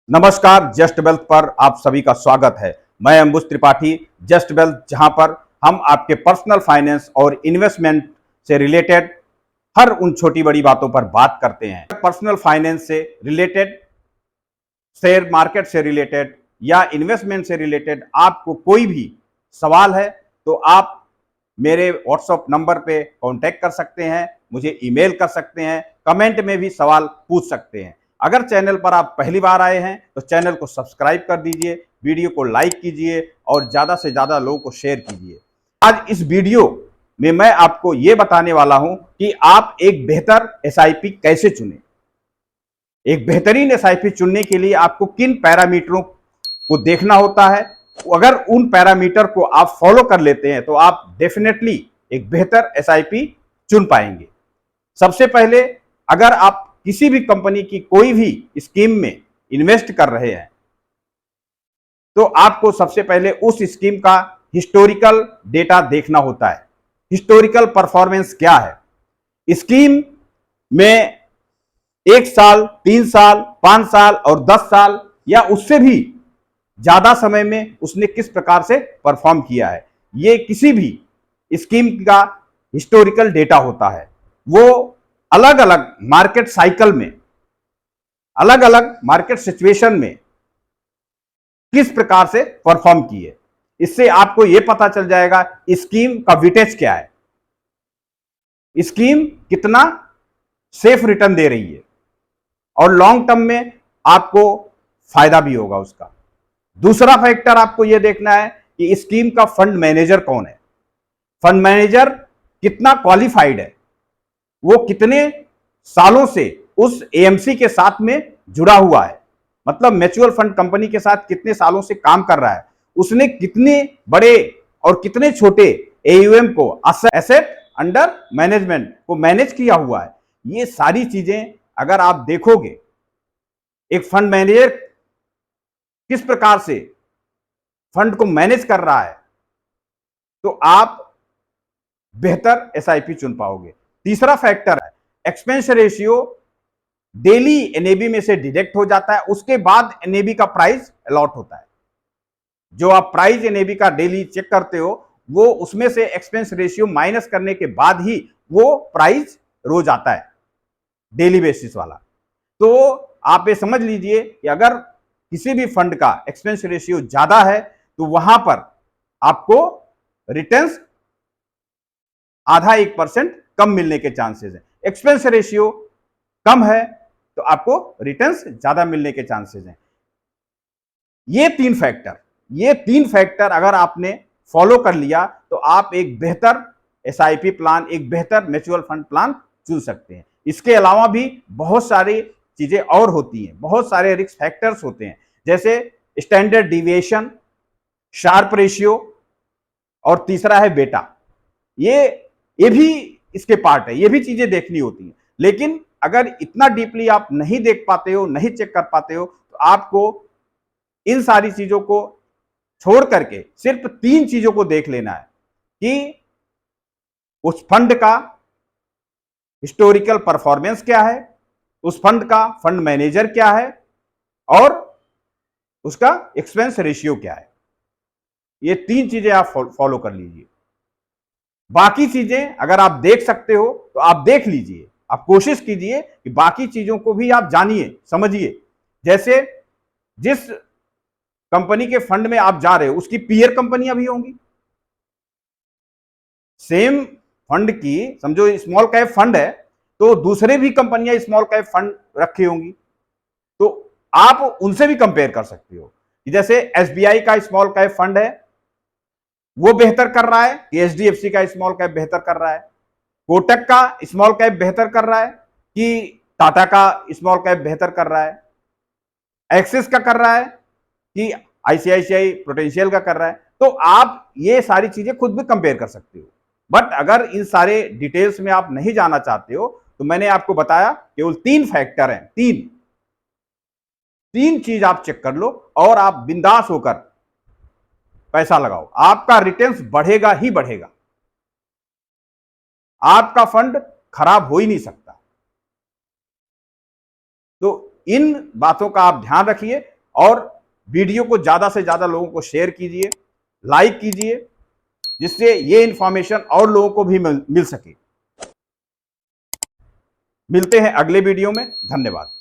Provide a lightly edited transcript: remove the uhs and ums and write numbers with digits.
नमस्कार, just wealth पर आप सभी का स्वागत है। मैं अंबुज त्रिपाठी, जस्ट वेल्थ, जहां पर हम आपके पर्सनल फाइनेंस और इन्वेस्टमेंट से रिलेटेड हर उन छोटी बड़ी बातों पर बात करते हैं। पर्सनल फाइनेंस से रिलेटेड, शेयर मार्केट से रिलेटेड या इन्वेस्टमेंट से रिलेटेड आपको कोई भी सवाल है तो आप मेरे व्हाट्सएप नंबर पे कांटेक्ट कर सकते हैं, मुझे ईमेल कर सकते हैं, कमेंट में भी सवाल पूछ सकते हैं। अगर चैनल पर आप पहली बार आए हैं तो चैनल को सब्सक्राइब कर दीजिए, वीडियो को लाइक कीजिए और ज़्यादा से ज़्यादा लोगों को शेयर कीजिए। आज इस वीडियो में मैं आपको ये बताने वाला हूं कि आप एक बेहतर एसआईपी कैसे चुनें। एक बेहतरीन एसआईपी चुनने के लिए आपको किन पैरामीटरों को देखना होता है। अगर उन पैरामीटर को आप फॉलो कर लेते हैं तो आप डेफिनेटली एक बेहतर एसआईपी चुन पाएंगे। सबसे पहले, अगर आप किसी भी कंपनी की कोई भी स्कीम में इन्वेस्ट कर रहे हैं तो आपको सबसे पहले उस स्कीम का हिस्टोरिकल डेटा देखना होता है। हिस्टोरिकल परफॉर्मेंस क्या है स्कीम में, 1 साल, 3 साल, 5 साल और 10 साल या उससे भी ज्यादा समय में उसने किस प्रकार से परफॉर्म किया है, ये किसी भी स्कीम का हिस्टोरिकल डेटा होता है। वो अलग अलग मार्केट साइकिल में, अलग अलग मार्केट सिचुएशन में किस प्रकार से परफॉर्म किए, इससे आपको यह पता चल जाएगा स्कीम का विटेज क्या है, स्कीम कितना सेफ रिटर्न दे रही है और लॉन्ग टर्म में आपको फायदा भी होगा उसका। दूसरा फैक्टर आपको यह देखना है कि स्कीम का फंड मैनेजर कौन है। फंड मैनेजर कितना क्वालिफाइड है, वो कितने सालों से उस एएमसी के साथ में जुड़ा हुआ है, मतलब म्यूचुअल फंड कंपनी के साथ कितने सालों से काम कर रहा है, उसने कितने बड़े और कितने छोटे एयूएम को, एसेट अंडर मैनेजमेंट को मैनेज किया हुआ है। ये सारी चीजें अगर आप देखोगे, एक फंड मैनेजर किस प्रकार से फंड को मैनेज कर रहा है, तो आप बेहतर एसआईपी चुन पाओगे। तीसरा फैक्टर है एक्सपेंस रेशियो। डेली एनएबी में से डिडक्ट हो जाता है, उसके बाद एनएबी का प्राइस अलॉट होता है। जो आप प्राइस एनएबी का डेली चेक करते हो, वो उसमें से एक्सपेंस रेशियो माइनस करने के बाद ही वो प्राइस रोज आता है, डेली बेसिस वाला। तो आप ये समझ लीजिए कि अगर किसी भी फंड का एक्सपेंस रेशियो ज्यादा है तो वहां पर आपको रिटर्न्स आधा 1% कम मिलने के चांसेस हैं। एक्सपेंस रेशियो कम है तो आपको रिटर्न्स ज्यादा मिलने के चांसेस हैं। ये तीन फैक्टर अगर आपने फॉलो कर लिया तो आप एक बेहतर एसआईपी प्लान, एक बेहतर म्यूचुअल फंड प्लान चुन सकते हैं। इसके अलावा भी बहुत सारी चीजें और होती हैं, बहुत सारे रिस्क फैक्टर्स होते हैं, जैसे स्टैंडर्ड डिविएशन, शार्प रेशियो और तीसरा है बेटा। ये भी इसके पार्ट है, ये भी चीजें देखनी होती हैं। लेकिन अगर इतना डीपली आप नहीं देख पाते हो, नहीं चेक कर पाते हो, तो आपको इन सारी चीजों को छोड़ करके सिर्फ 3 चीजों को देख लेना है कि उस फंड का हिस्टोरिकल परफॉर्मेंस क्या है, उस फंड का फंड मैनेजर क्या है और उसका एक्सपेंस रेशियो क्या है। ये 3 चीजें आप फॉलो कर लीजिए। बाकी चीजें अगर आप देख सकते हो तो आप देख लीजिए, आप कोशिश कीजिए कि बाकी चीजों को भी आप जानिए, समझिए। जैसे जिस कंपनी के फंड में आप जा रहे हो उसकी पीयर कंपनियां भी होंगी। सेम फंड की, समझो स्मॉल कैप फंड है तो दूसरे भी कंपनियां स्मॉल कैप फंड रखी होंगी, तो आप उनसे भी कंपेयर कर सकते हो। जैसे एसबीआई का स्मॉल कैप फंड है, वो बेहतर कर रहा है कि एचडीएफसी का स्मॉल कैप बेहतर कर रहा है, कोटक का स्मॉल कैप बेहतर कर रहा है कि टाटा का स्मॉल कैप बेहतर कर रहा है, एक्सिस का कर रहा है कि आईसीआईसीआई प्रूडेंशियल का कर रहा है। तो आप ये सारी चीजें खुद भी कंपेयर कर सकते हो। बट अगर इन सारे डिटेल्स में आप नहीं जाना चाहते हो तो मैंने आपको बताया केवल 3 फैक्टर हैं। तीन चीज आप चेक कर लो और आप बिंदास होकर पैसा लगाओ, आपका रिटर्न्स बढ़ेगा ही बढ़ेगा। आपका फंड खराब हो ही नहीं सकता। तो इन बातों का आप ध्यान रखिए। और वीडियो को ज्यादा से ज्यादा लोगों को शेयर कीजिए, लाइक कीजिए, जिससे ये इंफॉर्मेशन और लोगों को भी मिल सके। मिलते हैं अगले वीडियो में। धन्यवाद।